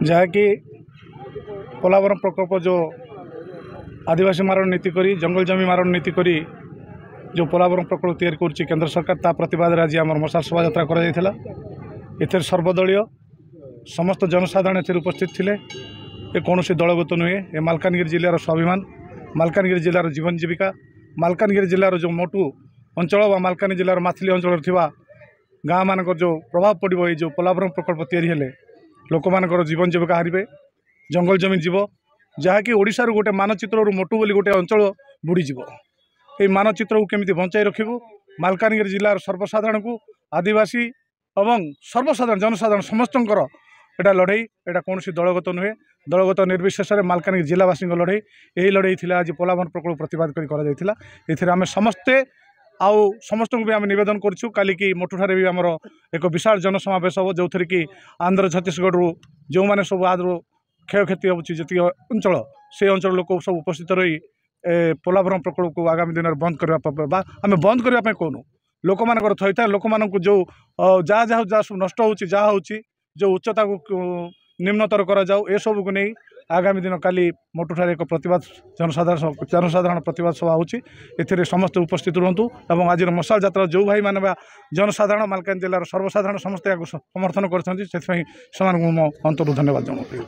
जहाँकि पोलावरम प्रकल्प जो आदिवासी मारण नीति करी जंगल जमी मारण नीति करी जो पोलावरम प्रकल्प तैयारी कर केंद्र सरकार ता प्रतिवाद आज आम मशाल शोभा यात्रा कर सर्वदलीय समस्त जनसाधारण ए उपस्थित थिले। ये कौन दलगत नुहे ये मालकानगिरी जिलार स्वाभिमान मालकानगिरी जिलार जीवन जीविका मालकानगिरी जिलार जो मोटू अंचल व मालकानगिरी जिलार माथिली अंचल गाँ मान जो प्रभाव पड़ो ये जो पोलावरम प्रकल्प तैयारी हेले लोक मानकर जीवन जीविका हारे जंगल जमी जीव जहाँकि ओडिशार गोटे मानचित्र मोटू बोली गोटे अंचल बुड़ीज ये मानचित्र को केमिति बंचाई रखिबू मालकानगिरी जिलार सर्वसाधारण को आदिवासी एवं सर्वसाधारण जनसाधारण समस्तंकर एटा लड़ई एटा कौन दलगत नुहे दलगत निर्विशेष में मालकानगिरी जिलावासी लड़ई यही लड़ई थी आज पोलावरम प्रकल्प प्रतिवाद कर आम समस्ते आउ समस्त को भी आम नवेदन करूँ काली की मोटूठारे भी आमर एक विशाल जनसमावेश हम जो थी कि आंध्र छत्तीसगढ़ जो मैंने सब आदर क्षयक्षति होती जी अंचल से अंचल लोक सब उपस्थित रही पोलावरम प्रकल्प को आगामी दिन में बंद करने आम बंद करने कहूँ लोक मान थई था लोक मान जो जहाँ जहाँ जहाँ सब नष्ट हो जो उच्चता को निम्नतर करा जाऊ ए सब को नहीं आगामी दिन काली मोटूठारे एक प्रतिवाद जनसाधारण प्रतिवाद सभा होती समस्त उपस्थित रुहतु और आज मशाल यात्रा जो भाई माने जनसाधारण मालकानगिरी जिलार सर्वसाधारण समस्त समर्थन कर मो अंतरु धन्यवाद जनाऊँ।